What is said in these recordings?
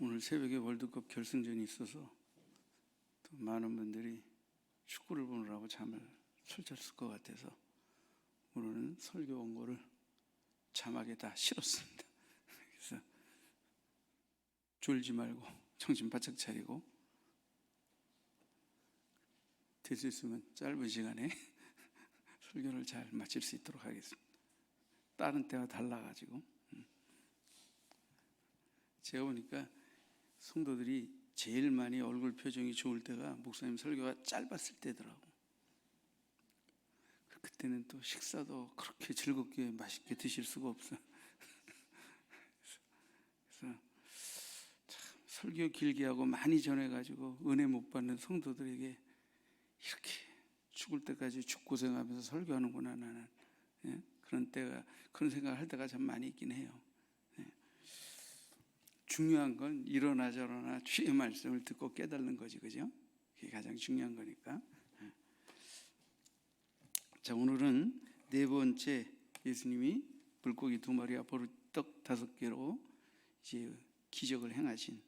오늘 새벽에 월드컵 결승전이 있어서 또 많은 분들이 축구를 보느라고 잠을 설쳤을 것 같아서 오늘은 설교 원고를 자막에 다 실었습니다. 그래서 졸지 말고 정신 바짝 차리고 될 수 있으면 짧은 시간에 설교를 잘 마칠 수 있도록 하겠습니다. 다른 때와 달라가지고 제가 보니까 성도들이 제일 많이 얼굴 표정이 좋을 때가 목사님 설교가 짧았을 때더라고. 그때는 또 식사도 그렇게 즐겁게 맛있게 드실 수가 없어요. 그래서 참 설교 길게 하고 많이 전해가지고 은혜 못 받는 성도들에게 이렇게 죽을 때까지 죽고생하면서 설교하는구나 나는. 그런 생각을 할 때가 참 많이 있긴 해요. 중요한 건 이러나 저러나 주의 말씀을 듣고 깨닫는 거지, 그죠? 그게 가장 중요한 거니까. 자, 오늘은 네 번째 예수님이 물고기 2마리와 보리떡 5개로 이제 기적을 행하신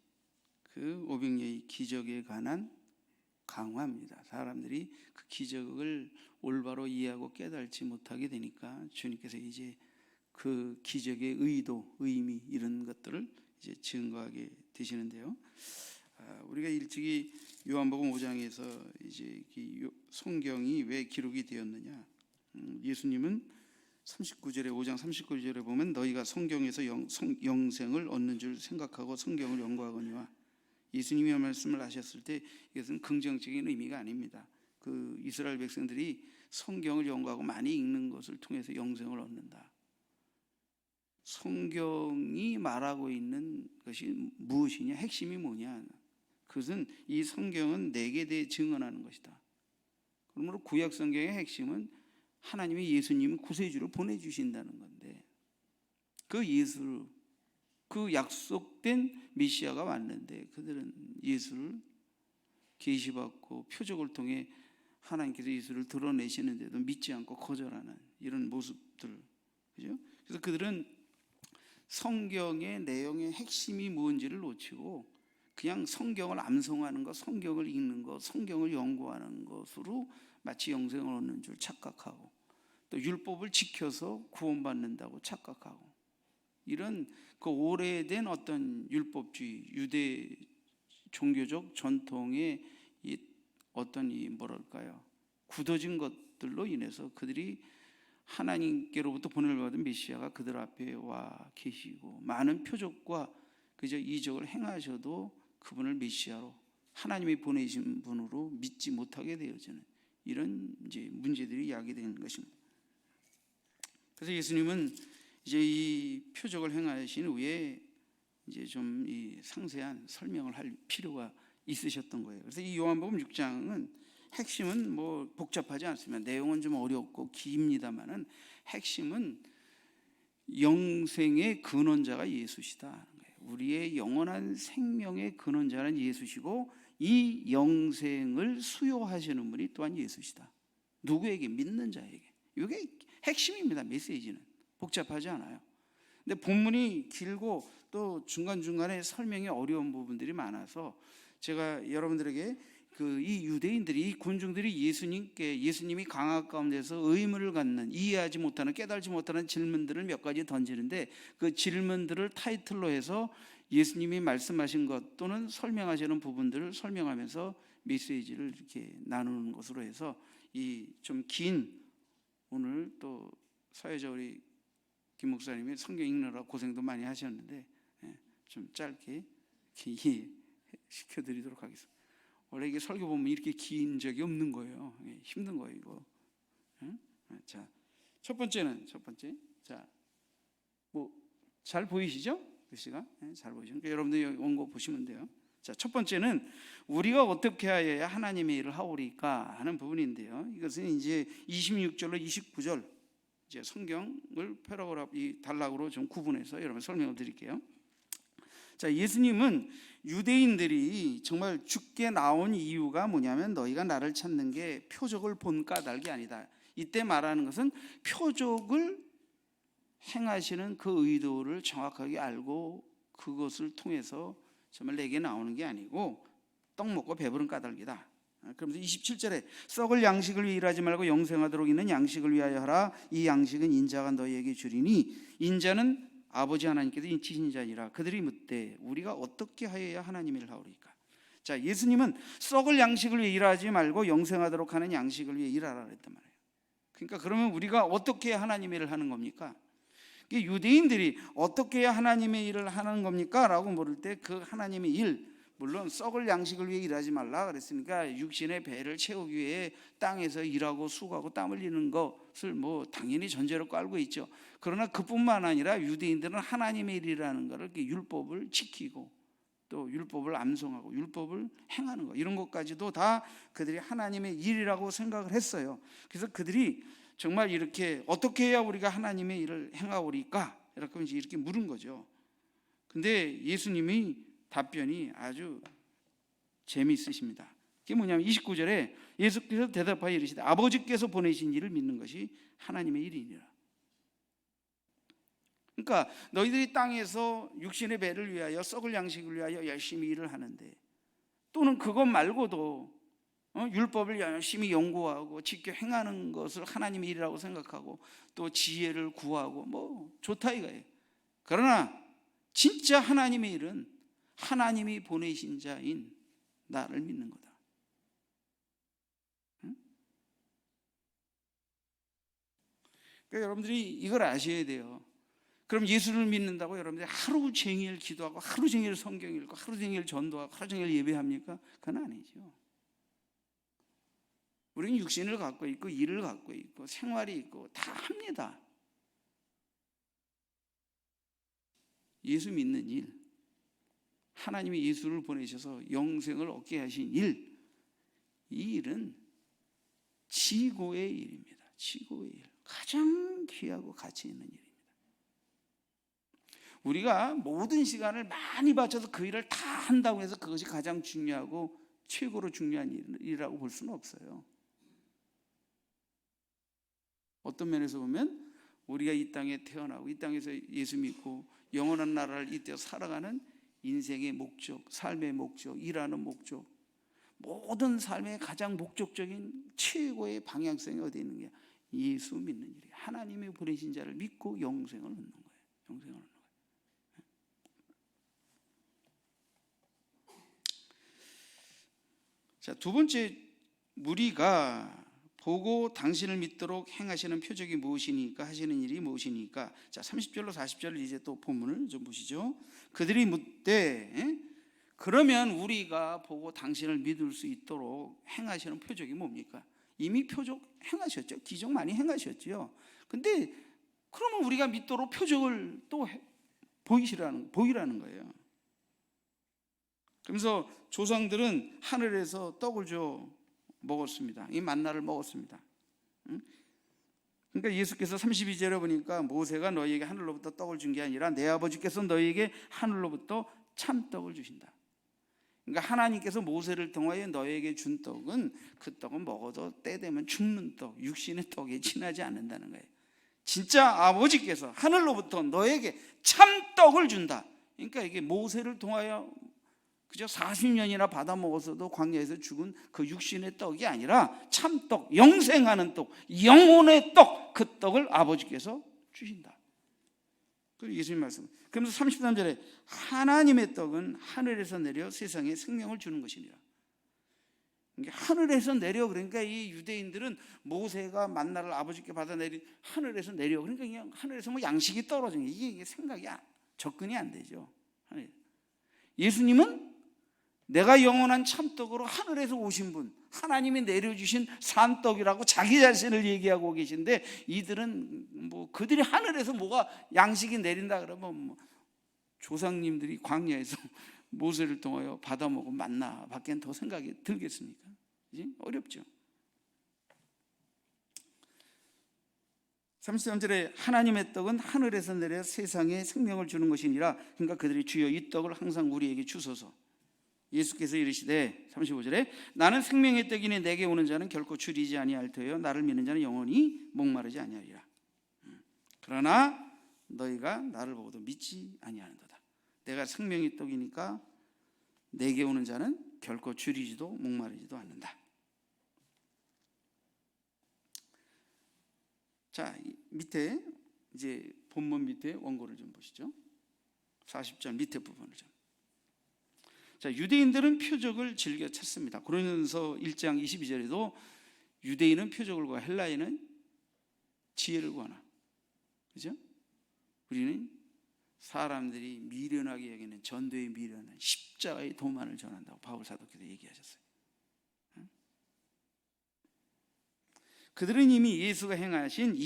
그 오병이의 기적에 관한 강화입니다. 사람들이 그 기적을 올바로 이해하고 깨달지 못하게 되니까 주님께서 이제 그 기적의 의도, 의미 이런 것들을 이제 증거하게 되시는데요. 우리가 일찍이 요한복음 5장에서 이제 성경이 왜 기록이 되었느냐? 예수님은 39절에 5장 39절에 보면 너희가 성경에서 영생을 얻는 줄 생각하고 성경을 연구하거니와 예수님이 말씀을 하셨을 때 이것은 긍정적인 의미가 아닙니다. 그 이스라엘 백성들이 성경을 연구하고 많이 읽는 것을 통해서 영생을 얻는다. 성경이 말하고 있는 것이 무엇이냐? 핵심이 뭐냐? 그것은 이 성경은 내게 대해 증언하는 것이다. 그러므로 구약 성경의 핵심은 하나님이 예수님이 구세주를 보내주신다는 건데 그 예수를 그 약속된 메시아가 왔는데 그들은 예수를 계시받고 표적을 통해 하나님께서 예수를 드러내시는데도 믿지 않고 거절하는 이런 모습들, 그죠? 그래서 그들은 성경의 내용의 핵심이 뭔지를 놓치고 그냥 성경을 암송하는 것, 성경을 읽는 것, 성경을 연구하는 것으로 마치 영생을 얻는 줄 착각하고 또 율법을 지켜서 구원받는다고 착각하고 이런 그 오래된 어떤 율법주의, 유대 종교적 전통의 어떤 뭐랄까요? 굳어진 것들로 인해서 그들이 하나님께로부터 보냄을 받은 메시아가 그들 앞에 와 계시고 많은 표적과 그저 이적을 행하셔도 그분을 메시아로 하나님이 보내신 분으로 믿지 못하게 되어지는 이런 이제 문제들이 야기되는 것입니다. 그래서 예수님은 이제 이 표적을 행하신 후에 이제 좀 이 상세한 설명을 할 필요가 있으셨던 거예요. 그래서 이 요한복음 6장은 핵심은 뭐 복잡하지 않습니다. 내용은 좀 어렵고 깁니다만은 핵심은 영생의 근원자가 예수시다. 우리의 영원한 생명의 근원자는 예수시고 이 영생을 수요하시는 분이 또한 예수시다. 누구에게? 믿는 자에게. 이게 핵심입니다. 메시지는 복잡하지 않아요. 근데 본문이 길고 또 중간중간에 설명이 어려운 부분들이 많아서 제가 여러분들에게 이 유대인들이, 이 군중들이 예수님이 강학 가운데서 의문을 갖는, 이해하지 못하는, 깨달지 못하는 질문들을 몇 가지 던지는데 그 질문들을 타이틀로 해서 예수님이 말씀하신 것 또는 설명하시는 부분들을 설명하면서 메시지를 이렇게 나누는 것으로 해서 이 좀 긴, 오늘 또 사회자 우리 김 목사님이 성경 읽느라 고생도 많이 하셨는데 좀 짧게 이해시켜드리도록 하겠습니다. 원래 이게 설교 보면 이렇게 긴 적이 없는 거예요. 힘든 거예요, 이거. 자, 첫 번째. 자, 뭐 잘 보이시죠? 글씨가 잘 보이시죠? 그러니까 여러분들 원고 보시면 돼요. 자, 첫 번째는 우리가 어떻게 하여야 하나님의 일을 하오리까 하는 부분인데요. 이것은 이제 26절로 29절 이제 성경을 패러그래프 이 단락으로 좀 구분해서 여러분 설명을 드릴게요. 자, 예수님은 유대인들이 정말 죽게 나온 이유가 뭐냐면 너희가 나를 찾는 게 표적을 본 까닭이 아니다. 이때 말하는 것은 표적을 행하시는 그 의도를 정확하게 알고 그것을 통해서 정말 내게 나오는 게 아니고 떡 먹고 배부른 까닭이다. 그러면서 27절에 썩을 양식을 위해 일하지 말고 영생하도록 있는 양식을 위하여 하라. 이 양식은 인자가 너희에게 주리니 인자는 아버지 하나님께서 인치신 자니라. 그들이 묻되 우리가 어떻게 하여야 하나님의 일을 하오리까? 자, 예수님은 썩을 양식을 위해 일하지 말고 영생하도록 하는 양식을 위해 일하라 그랬단 말이에요. 그러니까 그러면 우리가 어떻게 해야 하나님의 일을 하는 겁니까? 유대인들이 어떻게 해야 하나님의 일을 하는 겁니까? 라고 물을 때 그 하나님의 일, 물론 썩을 양식을 위해 일하지 말라 그랬으니까 육신의 배를 채우기 위해 땅에서 일하고 수고하고 땀 흘리는 것을 뭐 당연히 전제로 깔고 있죠. 그러나 그뿐만 아니라 유대인들은 하나님의 일이라는 것을 율법을 지키고 또 율법을 암송하고 율법을 행하는 것, 이런 것까지도 다 그들이 하나님의 일이라고 생각을 했어요. 그래서 그들이 정말 이렇게 어떻게 해야 우리가 하나님의 일을 행하오리까? 이렇게 물은 거죠. 근데 예수님의 답변이 아주 재미있으십니다. 그게 뭐냐면 29절에 예수께서 대답하여 이르시되 아버지께서 보내신 일을 믿는 것이 하나님의 일이니라. 그러니까 너희들이 땅에서 육신의 배를 위하여 썩을 양식을 위하여 열심히 일을 하는데, 또는 그것 말고도 율법을 열심히 연구하고 지켜 행하는 것을 하나님의 일이라고 생각하고 또 지혜를 구하고 뭐 좋다 이거예요. 그러나 진짜 하나님의 일은 하나님이 보내신 자인 나를 믿는 거다. 그러니까 여러분들이 이걸 아셔야 돼요. 그럼 예수를 믿는다고 여러분들이 하루 종일 기도하고 하루 종일 성경 읽고 하루 종일 전도하고 하루 종일 예배합니까? 그건 아니죠. 우리는 육신을 갖고 있고 일을 갖고 있고 생활이 있고 다 합니다. 예수 믿는 일, 하나님이 예수를 보내셔서 영생을 얻게 하신 일, 이 일은 지고의 일입니다. 지고의 일, 가장 귀하고 가치 있는 일입니다. 우리가 모든 시간을 많이 바쳐서 그 일을 다 한다고 해서 그것이 가장 중요하고 최고로 중요한 일이라고 볼 수는 없어요. 어떤 면에서 보면 우리가 이 땅에 태어나고 이 땅에서 예수 믿고 영원한 나라를 이때 살아가는 인생의 목적, 삶의 목적, 일하는 목적, 모든 삶의 가장 목적적인 최고의 방향성이 어디에 있는 게 예수 믿는 일이에요. 하나님의 보내신 자를 믿고 영생을 얻는 거예요. 영생을 얻는 거예요. 자, 두 번째, 무리가 보고 당신을 믿도록 행하시는 표적이 무엇이니까, 하시는 일이 무엇이니까. 자, 30절로 40절을 이제 또 본문을 좀 보시죠. 그들이 묻되 그러면 우리가 보고 당신을 믿을 수 있도록 행하시는 표적이 뭡니까? 이미 표적 행하셨죠. 기적 많이 행하셨죠. 근데 그러면 우리가 믿도록 표적을 또 보이라는 거예요. 그래서 조상들은 하늘에서 떡을 줘 먹었습니다. 이 만나를 먹었습니다. 그러니까 예수께서 32절에 보니까 모세가 너희에게 하늘로부터 떡을 준 게 아니라 내 아버지께서 너희에게 하늘로부터 참떡을 주신다. 그러니까 하나님께서 모세를 통하여 너희에게 준 떡은 그 떡은 먹어도 때 되면 죽는 떡, 육신의 떡에 지나지 않는다는 거예요. 진짜 아버지께서 하늘로부터 너에게 참떡을 준다. 그러니까 이게 모세를 통하여 그저 40년이나 받아 먹었어도 광야에서 죽은 그 육신의 떡이 아니라 참떡, 영생하는 떡, 영혼의 떡, 그 떡을 아버지께서 주신다. 그리고 예수님 말씀. 그러면서 33절에 하나님의 떡은 하늘에서 내려 세상에 생명을 주는 것이니라. 하늘에서 내려, 그러니까 이 유대인들은 모세가 만나를 아버지께 받아내린 하늘에서 내려, 그러니까 그냥 하늘에서 뭐 양식이 떨어진 게 이게 생각이 접근이 안 되죠. 예수님은 내가 영원한 참떡으로 하늘에서 오신 분, 하나님이 내려주신 산떡이라고 자기 자신을 얘기하고 계신데, 이들은 뭐 그들이 하늘에서 뭐가 양식이 내린다 그러면 뭐 조상님들이 광야에서 모세를 통하여 받아먹은 만나 밖엔 더 생각이 들겠습니까? 이제 어렵죠. 33절에 하나님의 떡은 하늘에서 내려 세상에 생명을 주는 것이니라. 그러니까 그들이 주여 이 떡을 항상 우리에게 주소서. 예수께서 이르시되 35절에 나는 생명의 떡이니 내게 오는 자는 결코 줄이지 아니할 터요 나를 믿는 자는 영원히 목마르지 아니하리라. 그러나 너희가 나를 보고도 믿지 아니하는도다. 내가 생명의 떡이니까 내게 오는 자는 결코 줄이지도 목마르지도 않는다. 자, 밑에 이제 본문 밑에 원고를 좀 보시죠. 40절 밑에 부분을 좀. 자, 유대인들은 표적을 즐겨 찾습니다. 고린도전서 1장 22절에도 유대인은 표적을 구하고 헬라인은 지혜를 구하나. 그죠? 우리는 사람들이 미련하게 여기는 전도의 미련한 십자가의 도만을 전한다고 바울 사도께서 얘기하셨어요. 그들은 이미 예수가 행하신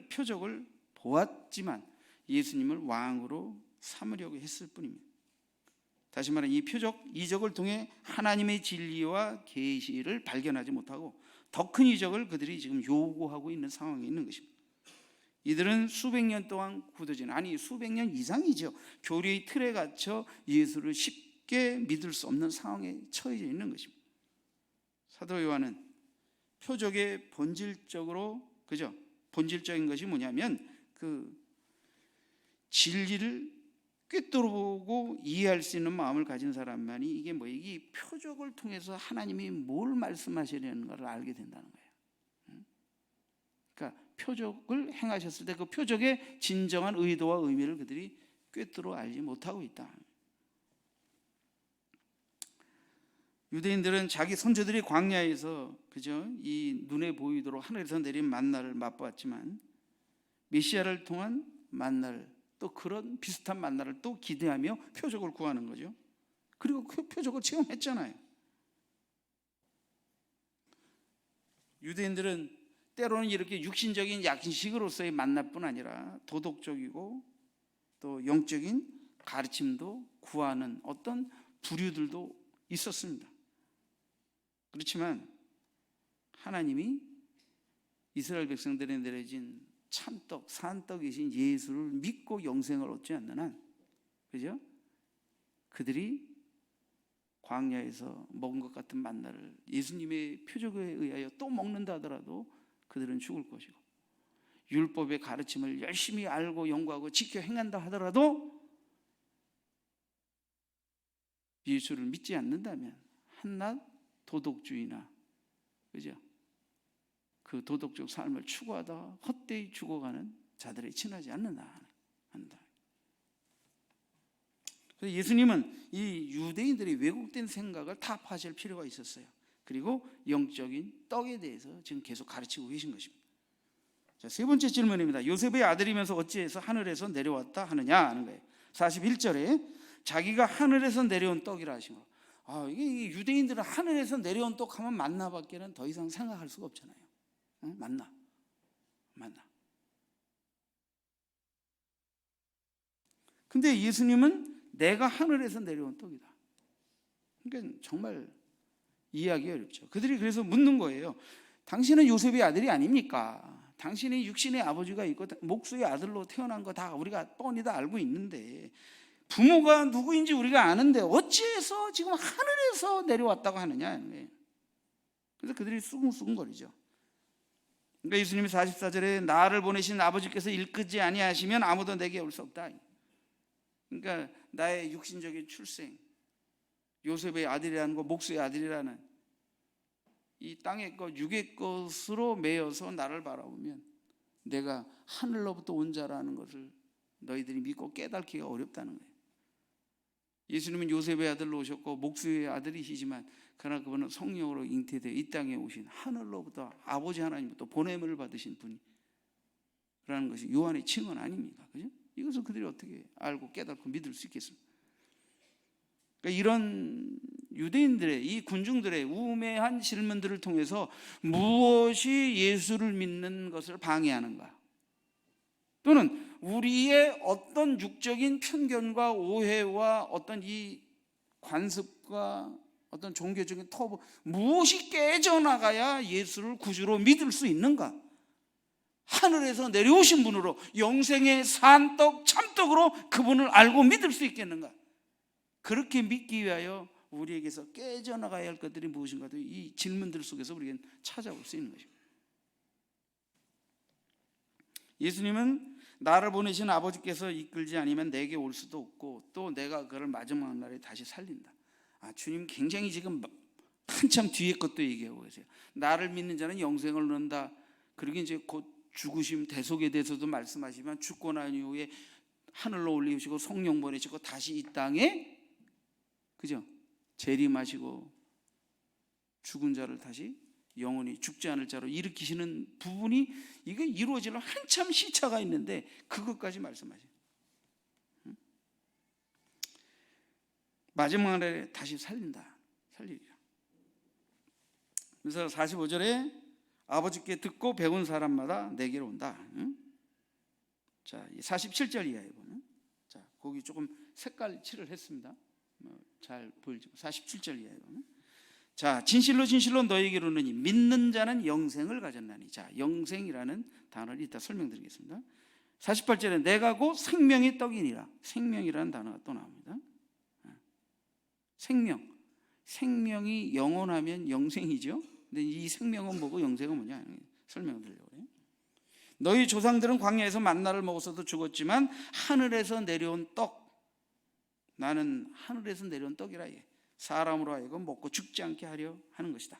표적을 보았지만 예수님을 왕으로 삼으려고 했을 뿐입니다. 다시 말하면 이 이적을 통해 하나님의 진리와 계시를 발견하지 못하고 더 큰 이적을 그들이 지금 요구하고 있는 상황에 있는 것입니다. 이들은 수백 년 동안 굳어진, 아니 수백 년 이상이죠, 교리의 틀에 갇혀 예수를 쉽게 믿을 수 없는 상황에 처해져 있는 것입니다. 사도 요한은 표적의 본질적인 것이 뭐냐면 그 진리를 꿰뚫어보고 이해할 수 있는 마음을 가진 사람만이 이 표적을 통해서 하나님이 뭘 말씀하시려는 걸 알게 된다는 거예요. 그러니까 표적을 행하셨을 때 그 표적의 진정한 의도와 의미를 그들이 꿰뚫어 알지 못하고 있다. 유대인들은 자기 선조들이 광야에서 이 눈에 보이도록 하늘에서 내린 만나를 맛보았지만 메시아를 통한 만나를, 또 그런 비슷한 만나를 또 기대하며 표적을 구하는 거죠. 그리고 그 표적을 체험했잖아요. 유대인들은 때로는 이렇게 육신적인 약식으로서의 만나뿐 아니라 도덕적이고 또 영적인 가르침도 구하는 어떤 부류들도 있었습니다. 그렇지만 하나님이 이스라엘 백성들에 내려진 참떡, 산떡이신 예수를 믿고 영생을 얻지 않는 한, 그죠? 그들이 광야에서 먹은 것 같은 만나를 예수님의 표적에 의하여 또 먹는다 하더라도 그들은 죽을 것이고, 율법의 가르침을 열심히 알고 연구하고 지켜 행한다 하더라도 예수를 믿지 않는다면 한낱 도덕주의나, 그죠? 그 도덕적 삶을 추구하다 헛되이 죽어가는 자들에 지나지 않는다. 그래서 예수님은 이 유대인들이 왜곡된 생각을 타파하실 필요가 있었어요. 그리고 영적인 떡에 대해서 지금 계속 가르치고 계신 것입니다. 자, 세 번째 질문입니다. 요셉의 아들이면서 어찌해서 하늘에서 내려왔다 하느냐 하는 거예요. 41절에 자기가 하늘에서 내려온 떡이라 하신 거. 이게 유대인들은 하늘에서 내려온 떡 하면 만나밖에는 더 이상 생각할 수가 없잖아요. 응? 만나. 근데 예수님은 내가 하늘에서 내려온 떡이다. 그러니까 정말 이해하기 어렵죠. 그들이 그래서 묻는 거예요. 당신은 요셉의 아들이 아닙니까? 당신이 육신의 아버지가 있고 목수의 아들로 태어난 거 다 우리가 뻔히 다 알고 있는데 부모가 누구인지 우리가 아는데 어찌해서 지금 하늘에서 내려왔다고 하느냐. 그래서 그들이 수긍수긍거리죠. 그러니까 예수님이 44절에 나를 보내신 아버지께서 일끄지 아니하시면 아무도 내게 올 수 없다. 그러니까 나의 육신적인 출생, 요셉의 아들이라는 거, 목수의 아들이라는 이 땅의 것, 육의 것으로 매여서 나를 바라보면 내가 하늘로부터 온 자라는 것을 너희들이 믿고 깨닫기가 어렵다는 거예요. 예수님은 요셉의 아들로 오셨고 목수의 아들이시지만 그러나 그분은 성령으로 잉태되어 이 땅에 오신 하늘로부터 아버지 하나님부터 보냄을 받으신 분이라는 것이 요한의 증언 아닙니까? 그죠? 이것을 그들이 어떻게 알고 깨닫고 믿을 수 있겠습니까? 그러니까 이런 유대인들의, 이 군중들의 우매한 질문들을 통해서 무엇이 예수를 믿는 것을 방해하는가, 또는 우리의 어떤 육적인 편견과 오해와 어떤 이 관습과 어떤 종교적인 터부, 무엇이 깨져나가야 예수를 구주로 믿을 수 있는가? 하늘에서 내려오신 분으로, 영생의 산떡 참떡으로 그분을 알고 믿을 수 있겠는가? 그렇게 믿기 위하여 우리에게서 깨져나가야 할 것들이 무엇인가도 이 질문들 속에서 우리에겐 찾아올 수 있는 것입니다. 예수님은 나를 보내신 아버지께서 이끌지 아니면 내게 올 수도 없고 또 내가 그를 마지막 날에 다시 살린다. 주님 굉장히 지금 한참 뒤에 것도 얘기하고 계세요. 나를 믿는 자는 영생을 얻는다. 그리고 이제 곧 죽으심 대속에 대해서도 말씀하시면 죽고 난 이후에 하늘로 올리시고 성령 보내시고 다시 이 땅에 그죠? 재림하시고 죽은 자를 다시 영원히 죽지 않을 자로 일으키시는 부분이 이게 이루어지려면 한참 시차가 있는데 그것까지 말씀하세요. 마지막 날에 다시 살리리라. 그래서 45절에 아버지께 듣고 배운 사람마다 내게로 온다. 자, 47절 이하에 보면, 자, 거기 조금 색깔 칠을 했습니다. 잘 보이죠? 47절 이하에 보면, 자, 진실로 진실로 너희에게로 오느니 믿는 자는 영생을 가졌나니. 자, 영생이라는 단어를 이따 설명드리겠습니다. 48절에 내가 곧 생명의 떡이니라. 생명이라는 단어가 또 나옵니다. 생명이 영원하면 영생이죠. 근데 이 생명은 뭐고 영생은 뭐냐 설명을 드리려고 해요. 너희 조상들은 광야에서 만나를 먹었어도 죽었지만 하늘에서 내려온 떡, 나는 하늘에서 내려온 떡이라 해. 사람으로 하여금 먹고 죽지 않게 하려 하는 것이다.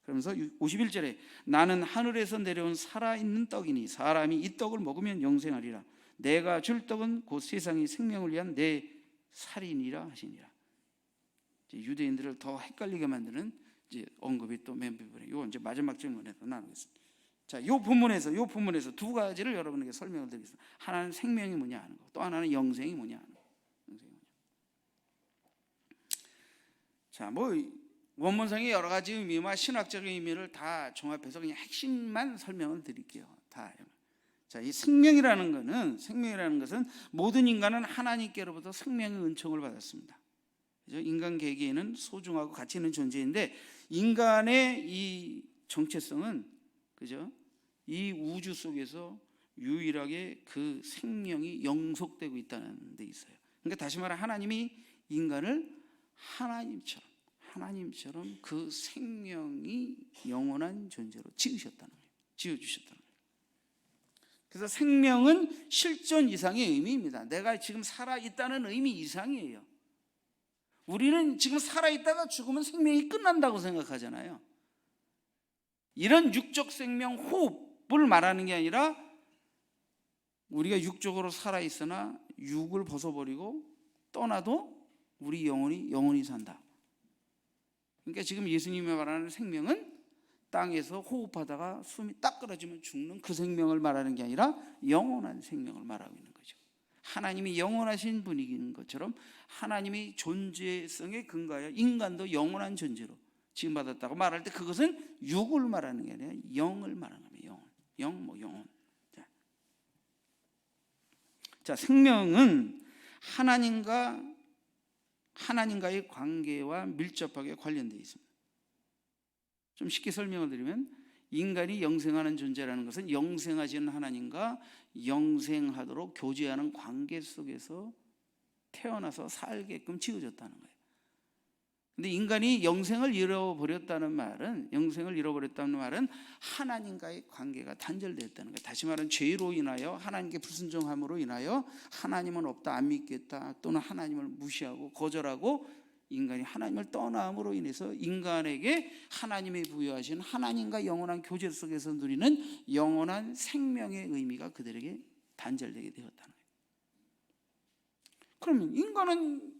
그러면서 51절에 나는 하늘에서 내려온 살아있는 떡이니 사람이 이 떡을 먹으면 영생하리라. 내가 줄 떡은 곧 세상의 생명을 위한 내 살이니라 하시니라. 유대인들을 더 헷갈리게 만드는 이제 언급이 또 맨 부분에 이거 이제 마지막 질문에서 나누겠습니다. 자, 이 본문에서 두 가지를 여러분에게 설명을 드리겠습니다. 하나는 생명이 뭐냐 하는 거, 또 하나는 영생이 뭐냐 하는 거. 자, 뭐 원문상의 여러 가지 의미와 신학적인 의미를 다 종합해서 그냥 핵심만 설명을 드릴게요. 다. 자, 이 생명이라는 것은 모든 인간은 하나님께로부터 생명의 은총을 받았습니다. 인간 개개인은 소중하고 가치 있는 존재인데 인간의 이 정체성은 그죠? 이 우주 속에서 유일하게 그 생명이 영속되고 있다는 데 있어요. 그러니까 다시 말해 하나님이 인간을 하나님처럼 그 생명이 영원한 존재로 지으셨다는 거예요. 지어주셨다는 거예요. 그래서 생명은 실존 이상의 의미입니다. 내가 지금 살아있다는 의미 이상이에요. 우리는 지금 살아있다가 죽으면 생명이 끝난다고 생각하잖아요. 이런 육적 생명 호흡을 말하는 게 아니라 우리가 육적으로 살아있으나 육을 벗어버리고 떠나도 우리 영혼이 산다. 그러니까 지금 예수님이 말하는 생명은 땅에서 호흡하다가 숨이 딱 끊어지면 죽는 그 생명을 말하는 게 아니라 영원한 생명을 말하고 있는 거죠. 하나님이 영원하신 분이긴 것처럼 하나님이 존재성에 근거하여 인간도 영원한 존재로 지음받았다고 말할 때 그것은 육을 말하는 게 아니라 영을 말하는 거예요. 영혼. 자, 생명은 하나님과의 관계와 밀접하게 관련되어 있습니다. 좀 쉽게 설명을 드리면 인간이 영생하는 존재라는 것은 영생하시는 하나님과 영생하도록 교제하는 관계 속에서 태어나서 살게끔 지어졌다는 거예요. 근데 인간이 영생을 잃어버렸다는 말은 하나님과의 관계가 단절됐다는 거예요. 다시 말하면 죄로 인하여 하나님께 불순종함으로 인하여 하나님은 없다, 안 믿겠다, 또는 하나님을 무시하고 거절하고 인간이 하나님을 떠남으로 인해서 인간에게 하나님이 부여하신 하나님과 영원한 교제 속에서 누리는 영원한 생명의 의미가 그들에게 단절되게 되었다는 거예요. 그러면 인간은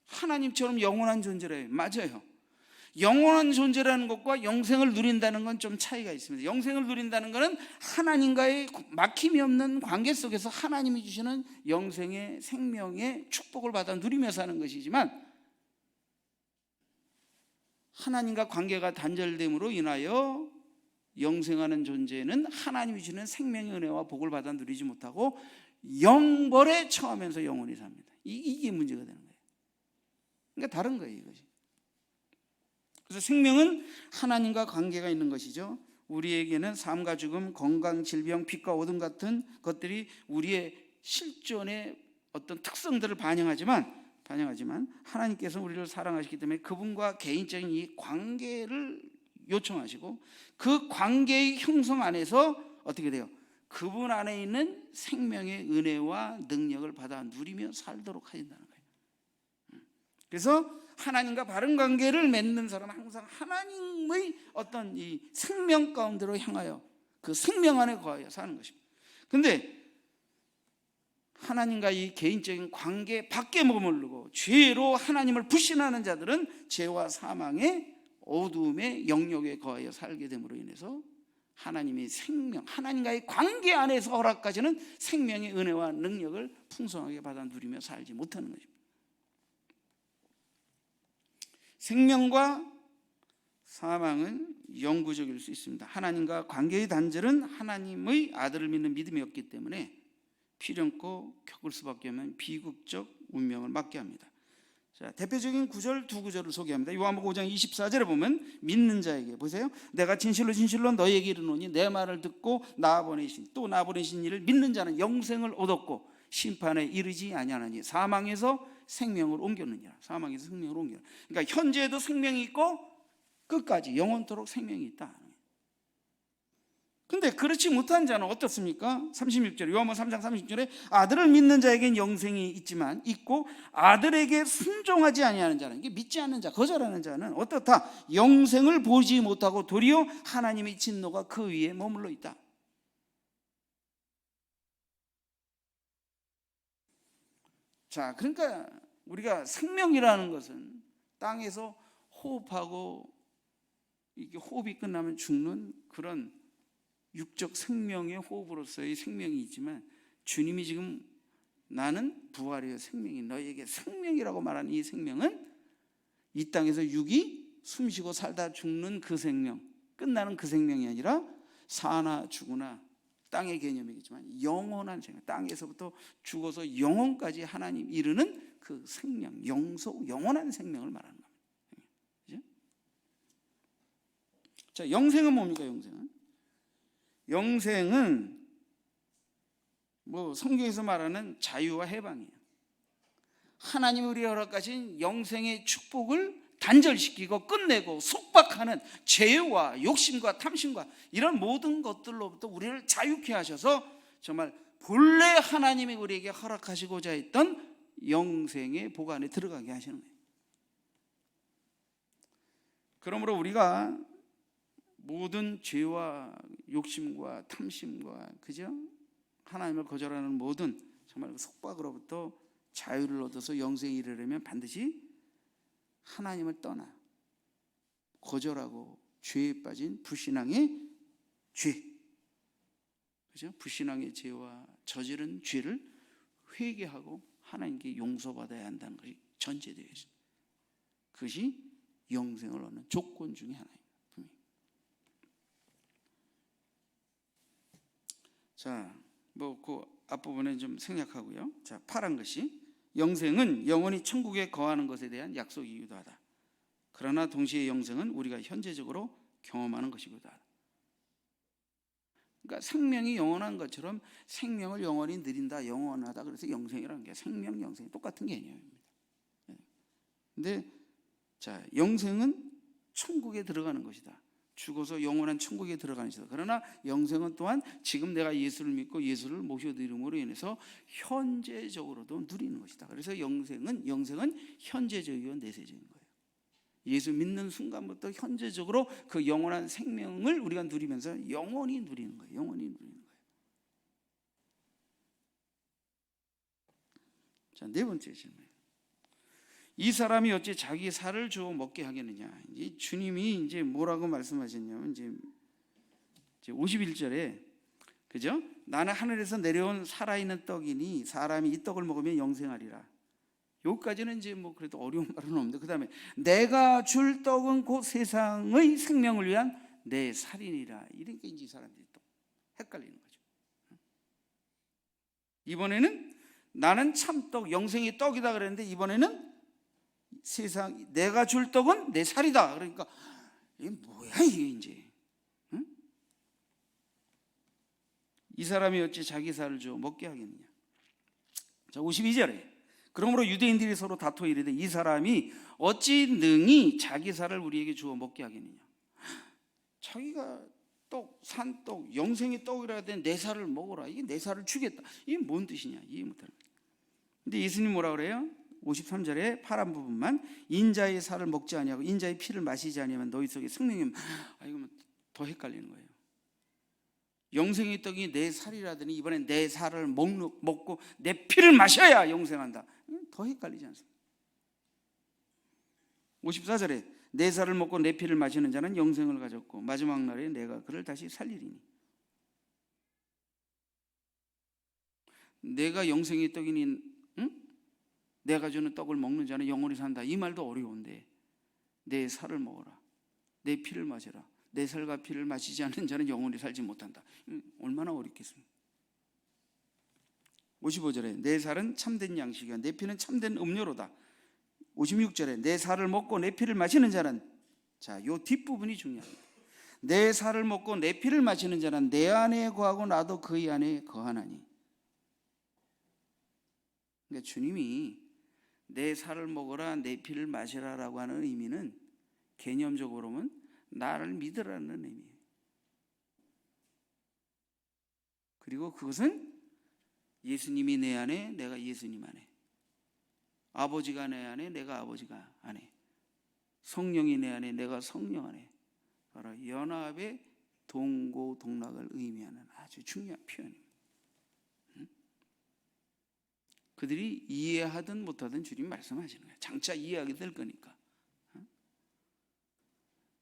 하나님처럼 영원한 존재래요. 맞아요. 영원한 존재라는 것과 영생을 누린다는 건 좀 차이가 있습니다. 영생을 누린다는 것은 하나님과의 막힘이 없는 관계 속에서 하나님이 주시는 영생의 생명의 축복을 받아 누리며 사는 것이지만 하나님과 관계가 단절됨으로 인하여 영생하는 존재는 하나님이 주는 생명의 은혜와 복을 받아 누리지 못하고 영벌에 처하면서 영원히 삽니다. 이게 문제가 되는 거예요. 그러니까 다른 거예요, 이것이. 그래서 생명은 하나님과 관계가 있는 것이죠. 우리에게는 삶과 죽음, 건강, 질병, 빛과 어둠 같은 것들이 우리의 실존의 어떤 특성들을 반영하지만 하나님께서 우리를 사랑하시기 때문에 그분과 개인적인 이 관계를 요청하시고 그 관계의 형성 안에서 어떻게 돼요? 그분 안에 있는 생명의 은혜와 능력을 받아 누리며 살도록 하신다는 거예요. 그래서 하나님과 바른 관계를 맺는 사람은 항상 하나님의 어떤 이 생명 가운데로 향하여 그 생명 안에 거하여 사는 것입니다. 근데 하나님과 이 개인적인 관계 밖에 머무르고 죄로 하나님을 불신하는 자들은 죄와 사망의 어두움의 영역에 거하여 살게 됨으로 인해서 하나님의 생명, 하나님과의 관계 안에서 허락하시는 생명의 은혜와 능력을 풍성하게 받아 누리며 살지 못하는 것입니다. 생명과 사망은 영구적일 수 있습니다. 하나님과 관계의 단절은 하나님의 아들을 믿는 믿음이 없기 때문에 필연코 겪을 수밖에 없는 비극적 운명을 맞게 합니다. 자, 대표적인 구절 두 구절을 소개합니다. 요한복음 5장 24절에 보면 믿는 자에게, 보세요, 내가 진실로 진실로 너희에게 이르노니 내 말을 듣고 나 보내신 또 나 보내신 이를 믿는 자는 영생을 얻었고 심판에 이르지 아니하나니 사망에서 생명을 옮겼느니라. 사망에서 생명을 옮겨. 그러니까 현재에도 생명이 있고 끝까지 영원토록 생명이 있다. 근데 그렇지 못한 자는 어떻습니까? 36절에, 요한복음 3장 36절에 아들을 믿는 자에겐 영생이 있지만 있고 아들에게 순종하지 아니하는 자는, 이게 믿지 않는 자, 거절하는 자는 어떻다? 영생을 보지 못하고 도리어 하나님의 진노가 그 위에 머물러 있다. 자, 그러니까 우리가 생명이라는 것은 땅에서 호흡하고 이게 호흡이 끝나면 죽는 그런 육적 생명의 호흡으로서의 생명이 있지만, 주님이 지금 나는 부활이요 생명이 너희에게 생명이라고 말하는 이 생명은 이 땅에서 육이 숨쉬고 살다 죽는 그 생명, 끝나는 그 생명이 아니라 사나 죽으나 땅의 개념이겠지만 영원한 생명, 땅에서부터 죽어서 영원까지 하나님 이르는 그 생명, 영원한 생명을 말하는 겁니다. 그죠? 자, 영생은 뭡니까? 영생은 뭐 성경에서 말하는 자유와 해방이에요. 하나님이 우리에게 허락하신 영생의 축복을 단절시키고 끝내고 속박하는 죄와 욕심과 탐심과 이런 모든 것들로부터 우리를 자유케 하셔서 정말 본래 하나님이 우리에게 허락하시고자 했던 영생의 보관에 들어가게 하시는 거예요. 그러므로 우리가 모든 죄와 욕심과 탐심과, 그죠? 하나님을 거절하는 모든 정말 속박으로부터 자유를 얻어서 영생에 이르려면 반드시 하나님을 떠나 거절하고 죄에 빠진 불신앙의 죄, 그죠? 불신앙의 죄와 저지른 죄를 회개하고 하나님께 용서받아야 한다는 것이 전제되어 있습니다. 그것이 영생을 얻는 조건 중에 하나입니다. 자, 뭐 그 앞부분에 좀 생략하고요. 자, 파란 것이 영생은 영원히 천국에 거하는 것에 대한 약속이기도 하다. 그러나 동시에 영생은 우리가 현재적으로 경험하는 것이기도 하다. 그러니까 생명이 영원한 것처럼 생명을 영원히 누린다, 영원하다. 그래서 영생이라는 게 생명, 영생이 똑같은 개념입니다. 근데 자, 영생은 천국에 들어가는 것이다. 죽어서 영원한 천국에 들어가는 것이다. 그러나 영생은 또한 지금 내가 예수를 믿고 예수를 모셔드림으로 인해서 현재적으로도 누리는 것이다. 그래서 영생은 현재적이고 내세적인 거예요. 예수 믿는 순간부터 현재적으로 그 영원한 생명을 우리가 누리면서 영원히 누리는 거예요. 영원히 누리는 거예요. 자, 네 번째 질문. 이 사람이 어찌 자기 살을 주어 먹게 하겠느냐? 이제 주님이 이제 뭐라고 말씀하셨냐면 이제 51절에, 그죠? 나는 하늘에서 내려온 살아있는 떡이니 사람이 이 떡을 먹으면 영생하리라. 여기까지는 이제 뭐 그래도 어려운 말은 없는데, 그 다음에 내가 줄 떡은 곧 세상의 생명을 위한 내 살이니라. 이렇게 이제 사람들이 또 헷갈리는 거죠. 이번에는 나는 참떡, 영생의 떡이다 그랬는데 이번에는 세상 내가 줄 떡은 내 살이다. 그러니까 이게 뭐야 이게 이제, 응? 이 사람이 어찌 자기 살을 주어 먹게 하겠느냐? 자, 52절에 그러므로 유대인들이 서로 다투어 이르되 이 사람이 어찌 능히 자기 살을 우리에게 주어 먹게 하겠느냐? 자기가 떡, 산떡, 영생의 떡이라 하되 내 살을 먹어라. 이게 내 살을 주겠다. 이게 뭔 뜻이냐? 이해 못하는 거예요. 근데 예수님 뭐라 그래요? 53절에 파란 부분만 인자의 살을 먹지 아니하고 인자의 피를 마시지 아니하면 너희 속에 생명이 이거면 더 헷갈리는 거예요. 영생의 떡이 내 살이라더니 이번엔 내 살을 먹고 내 피를 마셔야 영생한다. 더 헷갈리지 않습니까? 54절에 내 살을 먹고 내 피를 마시는 자는 영생을 가졌고 마지막 날에 내가 그를 다시 살리리니. 내가 영생의 떡이니 내가 주는 떡을 먹는 자는 영원히 산다. 이 말도 어려운데 내 살을 먹어라, 내 피를 마셔라, 내 살과 피를 마시지 않는 자는 영원히 살지 못한다. 얼마나 어렵겠습니까? 55절에 내 살은 참된 양식이야 내 피는 참된 음료로다. 56절에 내 살을 먹고 내 피를 마시는 자는, 자, 요 뒷부분이 중요합니다. 내 살을 먹고 내 피를 마시는 자는 내 안에 거하고 나도 그의 안에 거하나니. 그러니까 주님이 내 살을 먹어라 내 피를 마시라라고 하는 의미는 개념적으로 보면 나를 믿으라는 의미예요. 그리고 그것은 예수님이 내 안에 내가 예수님 안에, 아버지가 내 안에 내가 아버지가 안에, 성령이 내 안에 내가 성령 안에, 바로 연합의 동고동락을 의미하는 아주 중요한 표현입니다. 그들이 이해하든 못하든 주님 말씀하시는 거예요. 장차 이해하게 될 거니까.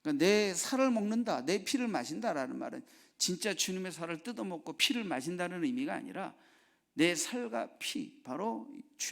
그러니까 내 살을 먹는다, 내 피를 마신다라는 말은 진짜 주님의 살을 뜯어먹고 피를 마신다는 의미가 아니라 내 살과 피, 바로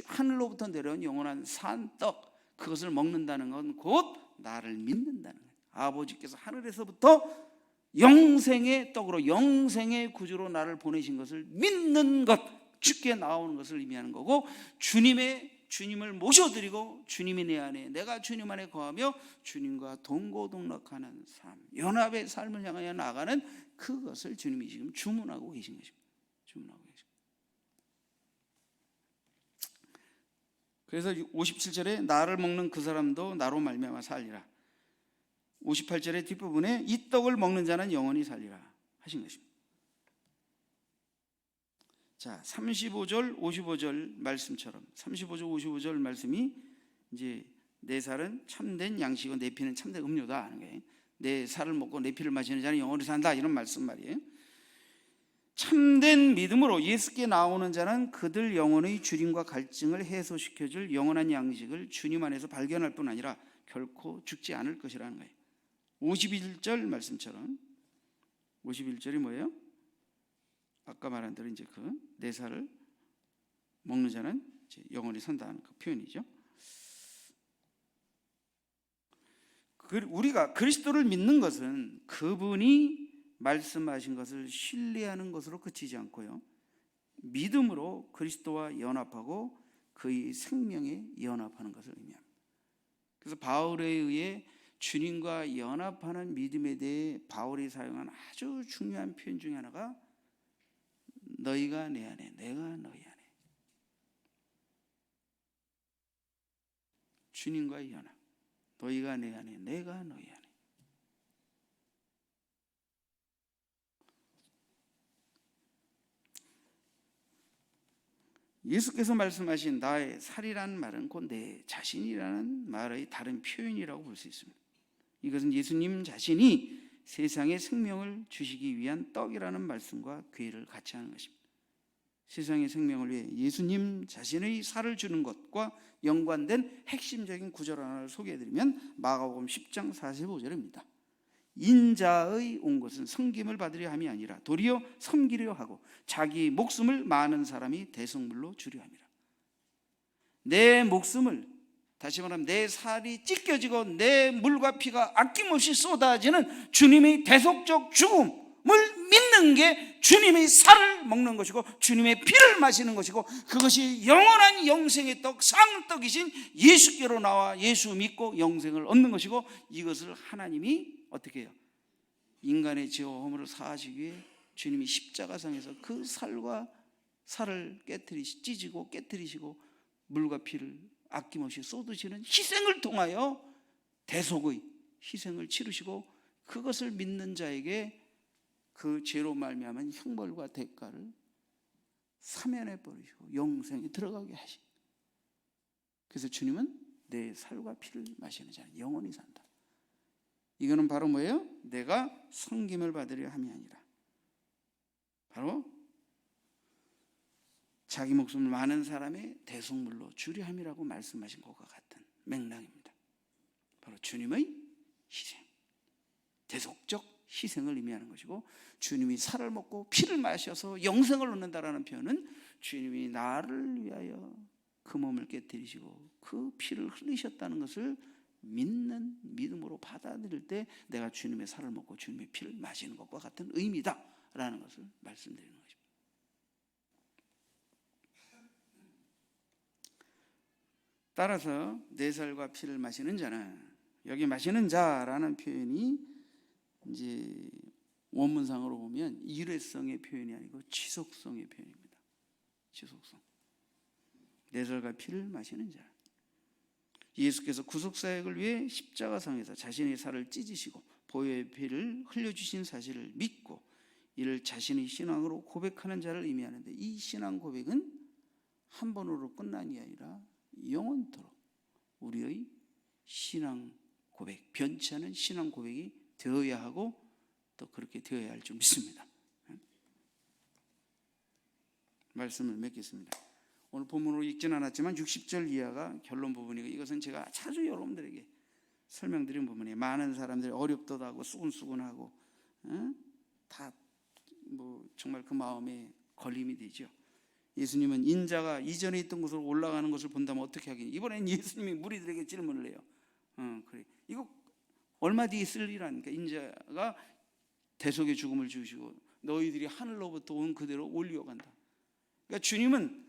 하늘로부터 내려온 영원한 산떡, 그것을 먹는다는 건 곧 나를 믿는다는 거예요. 아버지께서 하늘에서부터 영생의 떡으로 영생의 구주로 나를 보내신 것을 믿는 것, 주께 나오는 것을 의미하는 거고, 주님을 모셔드리고 주님이 내 안에 내가 주님 안에 거하며 주님과 동고동락하는 삶, 연합의 삶을 향하여 나아가는 그것을 주님이 지금 주문하고 계신 것입니다. 주문하고 계신. 그래서 57절에 나를 먹는 그 사람도 나로 말미암아 살리라. 58절의 뒷부분에 이 떡을 먹는 자는 영원히 살리라 하신 것입니다. 자, 35절 55절 말씀처럼 35절 55절 말씀이 이제 내 살은 참된 양식이고 내 피는 참된 음료다 하는 거예요. 내 살을 먹고 내 피를 마시는 자는 영원히 산다, 이런 말씀 말이에요. 참된 믿음으로 예수께 나오는 자는 그들 영혼의 주림과 갈증을 해소시켜줄 영원한 양식을 주님 안에서 발견할 뿐 아니라 결코 죽지 않을 것이라는 거예요. 51절 말씀처럼 51절이 뭐예요? 아까 말한 대로 이제 그 내 살을 먹는 자는 이제 영원히 산다는 그 표현이죠. 우리가 그리스도를 믿는 것은 그분이 말씀하신 것을 신뢰하는 것으로 그치지 않고요, 믿음으로 그리스도와 연합하고 그의 생명에 연합하는 것을 의미합니다. 그래서 바울에 의해 주님과 연합하는 믿음에 대해 바울이 사용한 아주 중요한 표현 중에 하나가 너희가 내 안에 내가 너희 안에, 주님과의 연합, 너희가 내 안에 내가 너희 안에. 예수께서 말씀하신 나의 살이라는 말은 곧 내 자신이라는 말의 다른 표현이라고 볼 수 있습니다. 이것은 예수님 자신이 세상에 생명을 주시기 위한 떡이라는 말씀과 괴를 같이 하는 것입니다. 세상의 생명을 위해 예수님 자신의 살을 주는 것과 연관된 핵심적인 구절 하나를 소개해드리면 마가복음 10장 45절입니다. 인자의 온 것은 섬김을 받으려 함이 아니라 도리어 섬기려 하고 자기 목숨을 많은 사람이 대성물로 주려 함이라. 내 목숨을, 다시 말하면 내 살이 찢겨지고 내 물과 피가 아낌없이 쏟아지는 주님의 대속적 죽음을 믿는 게 주님의 살을 먹는 것이고 주님의 피를 마시는 것이고, 그것이 영원한 영생의 떡, 상떡이신 예수께로 나와 예수 믿고 영생을 얻는 것이고, 이것을 하나님이 어떻게 해요? 인간의 죄와 허물을 사하시기 위해 주님이 십자가상에서 그 살을 찢고 깨뜨리시고 물과 피를 아낌없이 쏟으시는 희생을 통하여 대속의 희생을 치르시고, 그것을 믿는 자에게 그 죄로 말미암은 형벌과 대가를 사면해 버리시고 영생에 들어가게 하신, 그래서 주님은 내 살과 피를 마시는 자는 영원히 산다. 이거는 바로 뭐예요? 내가 섬김을 받으려 함이 아니라 바로 자기 목숨을 많은 사람의 대속물로 주려 함이라고 말씀하신 것과 같은 맥락입니다. 바로 주님의 희생, 대속적 희생을 의미하는 것이고, 주님이 살을 먹고 피를 마셔서 영생을 얻는다라는 표현은 주님이 나를 위하여 그 몸을 깨뜨리시고 그 피를 흘리셨다는 것을 믿는 믿음으로 받아들일 때 내가 주님의 살을 먹고 주님의 피를 마시는 것과 같은 의미다라는 것을 말씀드리는 것입니다. 따라서 내 살과 피를 마시는 자는, 여기 마시는 자라는 표현이 이제 원문상으로 보면 일회성의 표현이 아니고 지속성의 표현입니다. 지속성. 내 살과 피를 마시는 자. 예수께서 구속사역을 위해 십자가상에서 자신의 살을 찢으시고 보혈의 피를 흘려주신 사실을 믿고 이를 자신의 신앙으로 고백하는 자를 의미하는데, 이 신앙 고백은 한 번으로 끝난이 아니라 영원토록 우리의 신앙 고백, 변치 않은 신앙 고백이 되어야 하고 또 그렇게 되어야 할 줄 믿습니다. 말씀을 맺겠습니다. 오늘 본문으로 읽지는 않았지만 60절 이하가 결론 부분이고, 이것은 제가 자주 여러분들에게 설명드린 부분이에요. 많은 사람들이 어렵도도 하고 수군수군하고 다 뭐 정말 그 마음에 걸림이 되죠. 예수님은 인자가 이전에 있던 곳으로 올라가는 것을 본다면 어떻게 하겠니? 이번엔 예수님이 무리들에게 질문을 해요. 그래. 이거 얼마 뒤에 있을 일 아닙니까? 인자가 대속의 죽음을 주시고 너희들이 하늘로부터 온 그대로 올려간다. 그러니까 주님은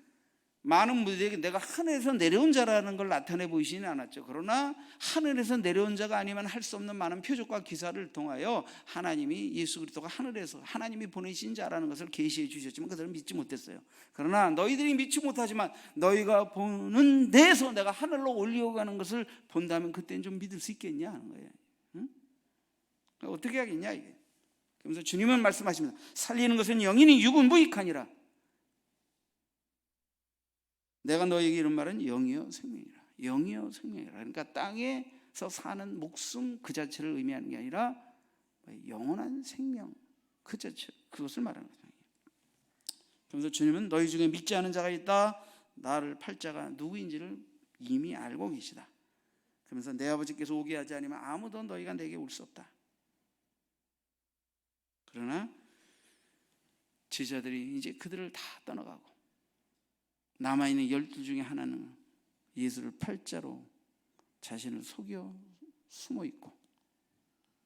많은 무리에게 내가 하늘에서 내려온 자라는 걸 나타내 보이지는 않았죠. 그러나 하늘에서 내려온 자가 아니면 할 수 없는 많은 표적과 기사를 통하여 하나님이, 예수 그리스도가 하늘에서 하나님이 보내신 자라는 것을 계시해 주셨지만 그들은 믿지 못했어요. 그러나 너희들이 믿지 못하지만 너희가 보는 데서 내가 하늘로 올려가는 것을 본다면 그때는 좀 믿을 수 있겠냐 하는 거예요. 응? 어떻게 하겠냐 이게. 그러면서 주님은 말씀하십니다. 살리는 것은 영이니 육은 무익하니라. 내가 너에게 이런 말은 영이요 생명이라. 영이요 생명이라. 그러니까 땅에서 사는 목숨 그 자체를 의미하는 게 아니라 영원한 생명 그 자체, 그것을 말하는 거죠. 그래서 주님은 너희 중에 믿지 않은 자가 있다. 나를 팔 자가 누구인지를 이미 알고 계시다. 그러면서 내 아버지께서 오게 하지 않으면 아무도 너희가 내게 올 수 없다. 그러나 제자들이 이제 그들을 다 떠나가고 남아있는 12 중에 하나는 예수를 팔자로 자신을 속여 숨어 있고,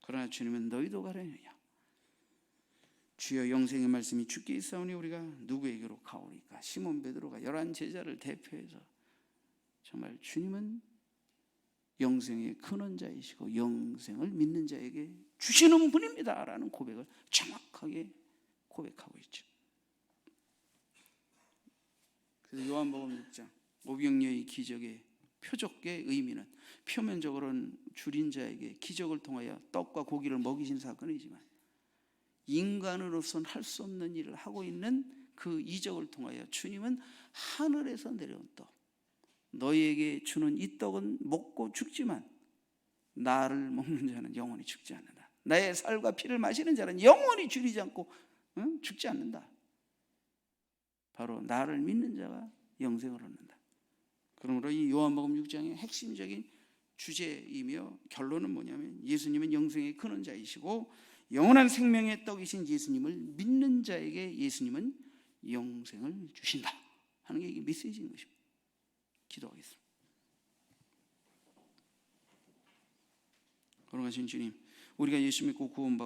그러나 주님은 너희도 가려느냐. 주여 영생의 말씀이 주께 있사오니 우리가 누구에게로 가오리까. 시몬 베드로가 11 제자를 대표해서 정말 주님은 영생의 근원자이시고 영생을 믿는 자에게 주시는 분입니다 라는 고백을 정확하게 고백하고 있죠. 그래서 요한복음 6장 오병이어의 기적의 표적의 의미는 표면적으로는 줄인 자에게 기적을 통하여 떡과 고기를 먹이신 사건이지만 인간으로서는 할 수 없는 일을 하고 있는 그 이적을 통하여 주님은 하늘에서 내려온 떡, 너희에게 주는 이 떡은 먹고 죽지만 나를 먹는 자는 영원히 죽지 않는다. 나의 살과 피를 마시는 자는 영원히 줄이지 않고 죽지 않는다. 바로 나를 믿는 자가 영생을 얻는다. 그러므로 이 요한복음 6장의 핵심적인 주제이며 결론은 뭐냐면 예수님은 영생의 근원자이시고 영원한 생명의 떡이신 예수님을 믿는 자에게 예수님은 영생을 주신다 하는 게 이게 메시지인 것입니다. 기도하겠습니다. 거룩하신 주님, 우리가 예수 믿고 구원받고